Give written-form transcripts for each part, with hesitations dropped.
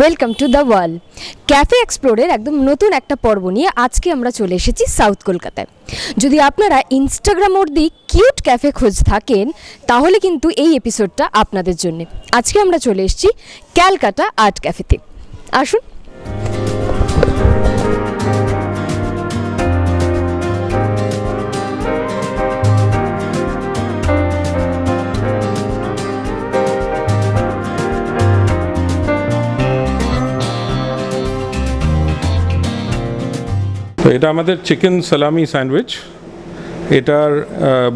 Welcome to the world cafe এক্সপ্লোরের একদম নতুন একটা পর্ব নিয়ে আজকে আমরা চলে এসেছি সাউথ কলকাতায়। যদি আপনারা ইনস্টাগ্রাম অবধি কিউট ক্যাফে খোঁজ থাকেন তাহলে কিন্তু এই এপিসোডটা আপনাদের জন্য। আজকে আমরা চলে এসেছি ক্যালকাটা আর্ট ক্যাফেতে। আসুন। তো এটা আমাদের চিকেন সালামি স্যান্ডউইচ। এটার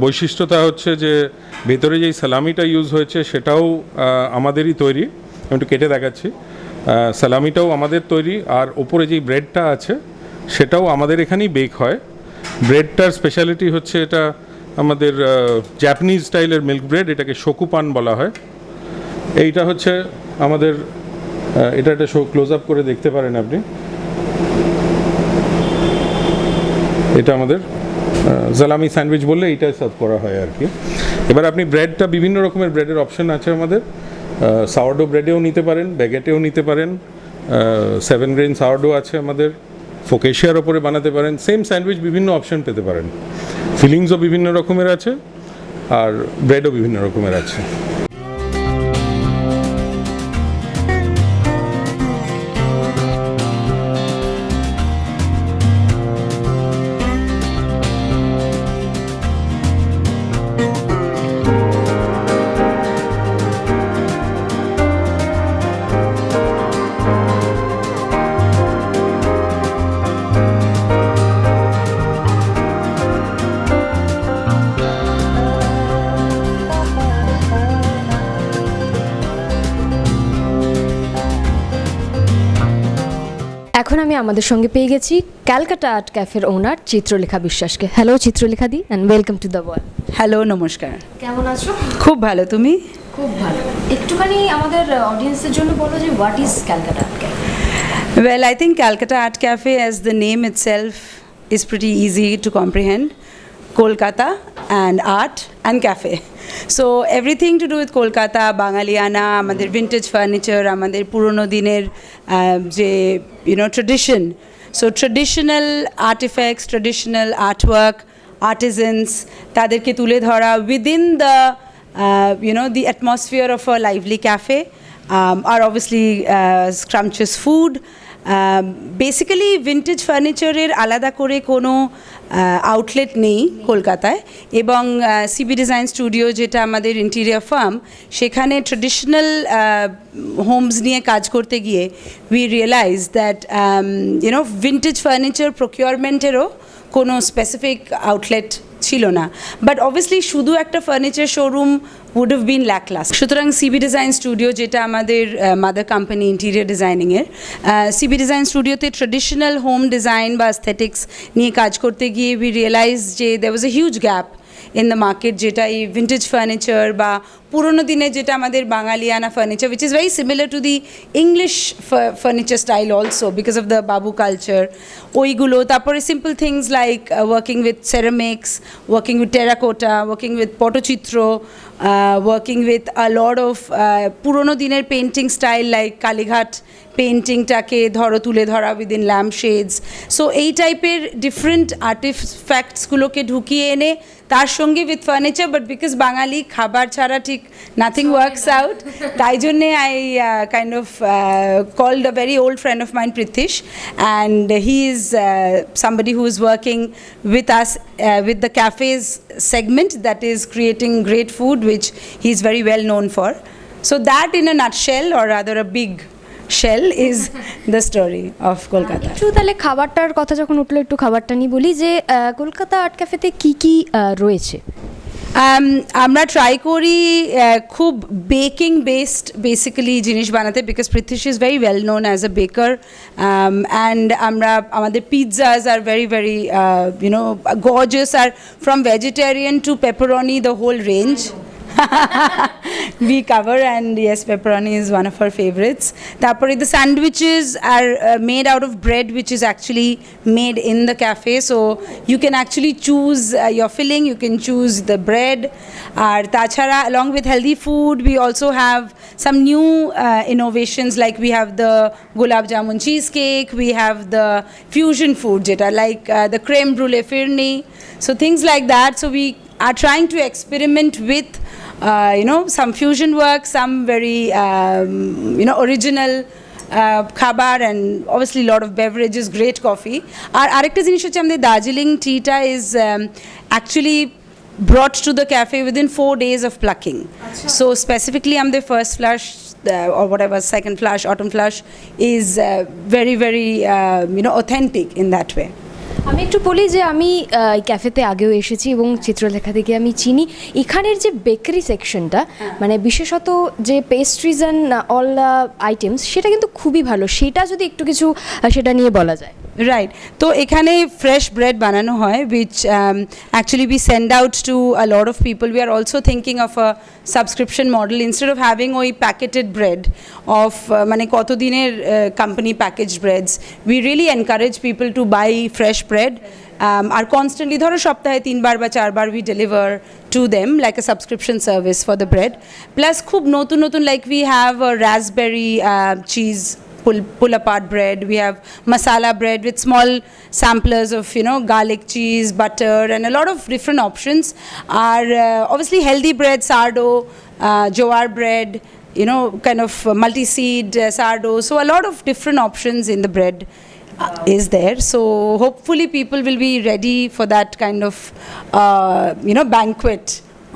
বৈশিষ্ট্যতা হচ্ছে যে ভেতরে যেই সালামিটা ইউজ হয়েছে সেটাও আমাদেরই তৈরি। আমি একটু কেটে দেখাচ্ছি। সালামিটাও আমাদের তৈরি, আর ওপরে যেই ব্রেডটা আছে সেটাও আমাদের এখানেই বেক হয়। ব্রেডটার স্পেশালিটি হচ্ছে এটা আমাদের জাপানিজ স্টাইলের মিল্ক ব্রেড, এটাকে শকুপান বলা হয়। এইটা হচ্ছে আমাদের এটা একটা ক্লোজ আপ করে দেখতে পারেন আপনি। এটা আমাদের সালামি স্যান্ডউইচ বললে এইটাই সার্ভ করা হয় আর কি। এবার আপনি ব্রেডটা বিভিন্ন রকমের ব্রেডের অপশন আছে আমাদের। সাওয়ারডো ব্রেডেও নিতে পারেন, ব্যাগেটেও নিতে পারেন, 7 গ্রেন সাওয়ারডো আছে আমাদের, ফোকেশিয়ার ওপরে বানাতে পারেন। সেম স্যান্ডউইচ বিভিন্ন অপশন পেতে পারেন। ফিলিংসও বিভিন্ন রকমের আছে আর ব্রেডও বিভিন্ন রকমের আছে। এখন আমি আমাদের সঙ্গে পেয়ে গেছি ক্যালকাটা আর্ট ক্যাফের ওনার চিত্রলেখা বিশ্বাসকে। Hello Chitralekha the, and welcome to the world. Hello, নমস্কার। কেমন আছো? খুব ভালো, তুমি? খুব ভালো। একটুখানি আমাদের অডিয়েন্সের জন্য বলো যে what is Calcutta art cafe? Well, I think Calcutta Art Cafe, as the name itself, is pretty easy to comprehend. Kolkata and art and cafe. So everything to do with Kolkata, Bangaliana, আমাদের vintage furniture, আমাদের পুরনো দিনের যে tradition. So traditional artifacts, traditional artwork, artisans, তাদেরকে তুলে ধরা within the the atmosphere of a lively cafe. Are obviously scrumptious food. Basically vintage ফার্নিচারের আলাদা করে কোনো আউটলেট নেই কলকাতায়, এবং সিবি ডিজাইন স্টুডিও যেটা আমাদের ইন্টেরিয়ার ফার্ম, সেখানে ট্রেডিশনাল হোমস নিয়ে কাজ করতে গিয়ে we realise that vintage furniture প্রকিউরমেন্টেরও কোনো স্পেসিফিক আউটলেট ছিল না। বাট অবভিয়াসলি শুধু একটা furniture showroom would have been lackluster. সুতরাং সিবি ডিজাইন স্টুডিও, যেটা আমাদের মাদার কোম্পানি ইন্টেরিয়ার ডিজাইনিংয়ের, সিবি ডিজাইন স্টুডিওতে ট্রেডিশনাল হোম ডিজাইন বা অ্যাস্থেটিক্স নিয়ে কাজ করতে গিয়ে উই রিয়েলাইজ যে there was a huge gap in the market, যেটা এই ভিন্টেজ ফার্নিচার বা পুরোনো দিনের যেটা আমাদের বাঙালিয়ানা furniture, which is very similar to the English furniture style also because of the babu culture, ওইগুলো। তারপরে simple things like working with ceramics, working with terracotta, working with patachitra, working with a lot of পুরোনো দিনের painting style like Kalighat পেন্টিংটাকে তুলে ধরা within lamp shades. So এই টাইপের different আর্টিফ্যাক্টসগুলোকে ঢুকিয়ে এনে তার সঙ্গে উইথ ফার্নিচার, বাট বিকজ বাঙালি খাবার ছাড়া ঠিক নাথিং ওয়ার্কস আউট, তাই জন্যে I kind of called a very old friend of mine Prithish, and he is somebody who is working with us with the cafes segment that is creating great food which he is very well known for. So that in a nutshell, or rather a big shell, is the story of Kolkata. একটু তাহলে খাবারটার কথা যখন উঠলো একটু খাবারটা নিয়ে বলি যে কলকাতা আর্ট ক্যাফেতে কী কী রয়েছে। আমরা ট্রাই করি খুব বেকিং বেসড বেসিক্যালি জিনিস বানাতে, because Prithish is very well known as a baker, and আমাদের pizzas are very very gorgeous, are from vegetarian to pepperoni, the whole range. we cover, and yes, pepperoni is one of our favorites. Tapore the sandwiches are made out of bread which is actually made in the cafe, so you can actually choose your filling, you can choose the bread. Tachara, along with healthy food, we also have some new innovations, like we have the gulab jamun cheesecake, we have the fusion food jeta like the creme brulee firni, so things like that. So we are trying to experiment with some fusion work, some very original খাবার, and obviously a lot of beverages, great coffee. আরেকটা জিনিস হচ্ছে আমাদের দার্জিলিং টিটা is actually brought to the cafe within 4 days of plucking. So specifically the first flush or whatever second flush, autumn flush is very very authentic in that way. আমি একটু বলি যে আমি এই ক্যাফেতে আগেও এসেছি এবং চিত্রলেখা থেকে আমি চিনি এখানের যে বেকারি সেকশনটা, মানে বিশেষত যে পেস্ট্রিজ অ্যান্ড অল আইটেমস, সেটা কিন্তু খুবই ভালো। সেটা যদি একটু কিছু সেটা নিয়ে বলা যায়। Right. তো এখানে fresh bread বানানো হয়, which actually we send out to a lot of people. We are also thinking of a subscription model instead of having ওই packeted bread of মানে কত দিনের company packaged breads. We really encourage people to buy fresh bread. R constantly ধরো সপ্তাহে 3 বার বা 4 বার we deliver to them like a subscription service for the bread. Plus খুব নতুন নতুন, like we have a raspberry cheese pull apart bread, we have masala bread with small samplers of garlic, cheese, butter, and a lot of different options. Are obviously healthy bread, sourdough, jowar bread, kind of multi-seed sourdough, so a lot of different options in the bread is there. So hopefully people will be ready for that kind of banquet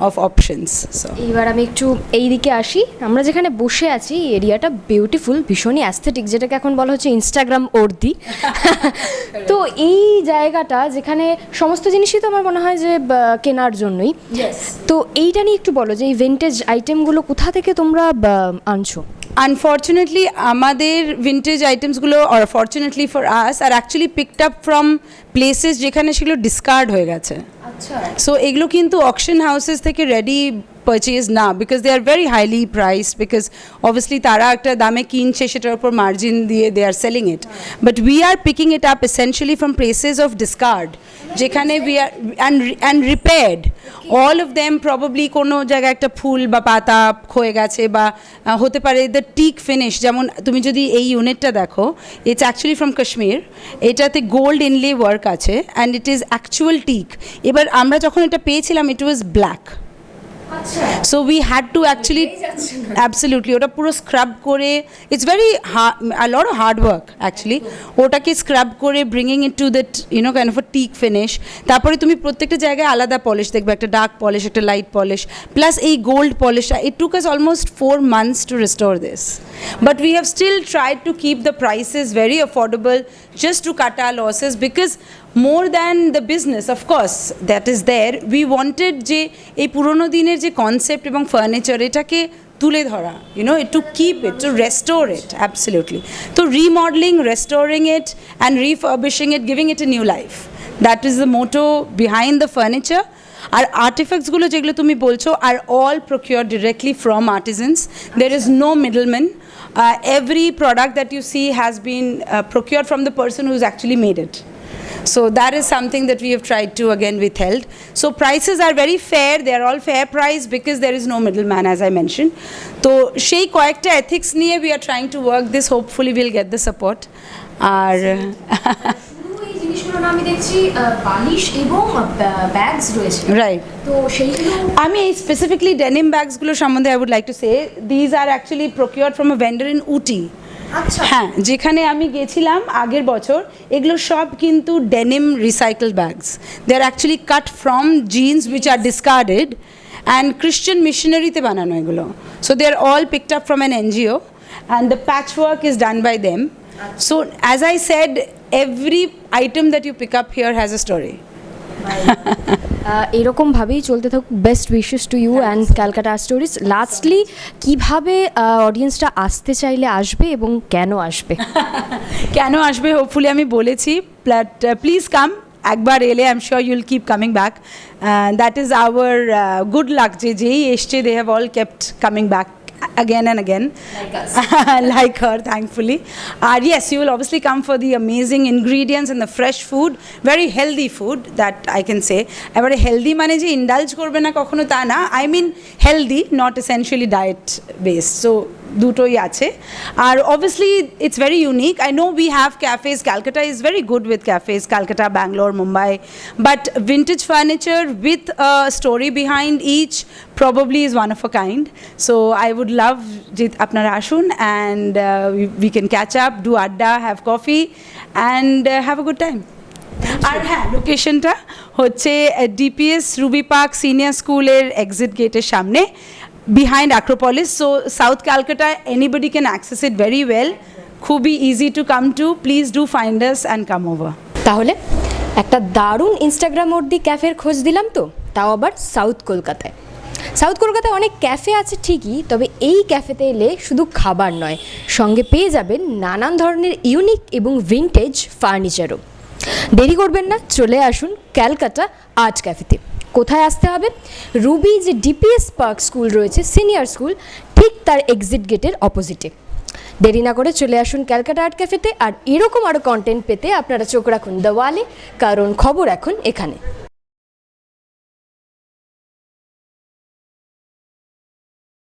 of options. So এবার আমি একটু এই দিকে আসি। আমরা যেখানে বসে আছি এই এরিয়াটা বিউটিফুল, ভীষণই অ্যাস্থেটিক, যেটাকে এখন বলা হচ্ছে ইনস্টাগ্রাম অর্দি। তো এই জায়গাটা যেখানে সমস্ত জিনিসই তো আমার মনে হয় যে কেনার জন্যই, তো এইটা নিয়ে একটু বলো যে এই ভিন্টেজ আইটেমগুলো কোথা থেকে তোমরা আনছো? Unfortunately, আমাদের vintage আইটেমসগুলো, or fortunately for us, are actually picked up from places যেখানে সেগুলো ডিসকার্ড হয়ে গেছে। আচ্ছা। সো এগুলো কিন্তু অকশন হাউসেস থেকে রেডি পারচেজ না, because they are very highly priced, because obviously তারা একটা দামে কিনছে, সেটার উপর মার্জিন দিয়ে they are selling it, but we are picking it up essentially from places of discard, যেখানে we are and repaired all of them. Probably কোনো জায়গায় একটা ফুল বা পাতা ক্ষয়ে গেছে, বা হতে পারে দ্য টিক ফিনিশ, যেমন তুমি যদি এই ইউনিটটা দেখো, ইটস অ্যাকচুয়ালি ফ্রম কাশ্মীর, এটাতে গোল্ড ইনলে ওয়ার্ক আছে and it is actual tick. এবার আমরা যখন এটা পেয়েছিলাম ইট ওয়াজ black, so we had to actually absolutely ওটা পুরো স্ক্রাব করে, it's very hard, a lot of hard work actually, ওটাকে স্ক্রাব করে bringing it to that kind of a teak finish। তারপরে তুমি প্রত্যেকটা জায়গায় আলাদা পলিশ দেখবে, একটা ডার্ক পলিশ, একটা লাইট পলিশ, প্লাস এই gold পলিশটা। it took us almost 4 months to restore this, but we have still tried to keep the prices very affordable just to cut our losses, because more than the business of course that is there, we wanted যে এই পুরোনো দিনের যে concept এবং furniture, এটাকে তুলে ধরা, to keep it, to restore it, absolutely. So remodeling, restoring it and refurbishing it, giving it a new life, that is the motto behind the furniture. আর আর্টিফ্যাক্টসগুলো যেগুলো তুমি বলছো are all procured directly from artisans. There is no middleman. Every product that you see has been procured from the person who's actually made it. So that is something that we have tried to again withheld. So prices are very fair, they are all fair price because there is no middleman, as I mentioned. So সেই কয়েকটা ethics নিয়ে we are trying to work this, hopefully we'll get the support. আর এই জিনিসগুলো না আমি দেখছি বালিশ এবং ব্যাগস রয়েছে, রাইট। তো সেইগুলো আমি এই স্পেসিফিকলি ডেনিম ব্যাগসগুলো সম্বন্ধে I would like to say these are actually procured from a vendor in Uti. হ্যাঁ, যেখানে আমি গেছিলাম আগের বছর, এগুলো সব কিন্তু denim recycle bags, they are actually cut from jeans which are discarded and Christian মিশনারিতে বানানো এগুলো। So they are all picked up from an NGO and the patch work is done by them. So as I said, every item that you pick up here has a story. এরকমভাবেই চলতে থাকুক। Best wishes to you and Calcutta stories. Lastly, কিভাবে অডিয়েন্সটা আসতে চাইলে আসবে এবং কেন আসবে? কেন আসবে হোপফুলি আমি বলেছি, বাট প্লিজ কাম একবার এলে I'm sure you'll keep coming back. That is our good luck. যেই এসছে, they have all kept coming back again and again. Like us. Like her, thankfully. Yes, you will obviously come for the amazing ingredients and the fresh food, very healthy food, that I can say. এবারে healthy মানে যে indulge করবে না কখনো তা না, I mean healthy, not essentially diet based. So দুটোই আছে। আর obviously it's very unique. I know we have cafes. Calcutta is very good with cafes. Calcutta, Bangalore, Mumbai. But vintage furniture with a story behind each probably is one of a kind. So I would love যে আপনারা আসুন and we can catch up, do adda, have coffee and have a good time. আর হ্যাঁ, লোকেশনটা হচ্ছে DPS Ruby park senior স্কুলের exit গেটের সামনে, behind Acropolis. So South Calcutta, anybody can access it very well. খুবই easy to come to. Please do find us and come over. তাহলে একটা দারুণ ইনস্টাগ্রাম অবধি ক্যাফের খোঁজ দিলাম, তো তাও আবার সাউথ কলকাতায়। সাউথ কলকাতায় অনেক ক্যাফে আছে ঠিকই, তবে এই ক্যাফেতে এলে শুধু খাবার নয়, সঙ্গে পেয়ে যাবেন নানান ধরনের ইউনিক এবং ভিনটেজ ফার্নিচারও। দেরি করবেন না, চলে আসুন ক্যালকাটা আর্ট ক্যাফেতে। কোথায় আসতে হবে? রুবি যে ডিপিএস পার্ক স্কুল রয়েছে, সিনিয়র স্কুল, ঠিক তার এক্সিট গেটের অপোজিটে। দেরি না করে চলে আসুন ক্যালকাটা আর্ট ক্যাফেতে। আর এরকম আরও কন্টেন্ট পেতে আপনারা চোখ রাখুন দ্য ওয়ালে, কারণ খবর এখন এখানে।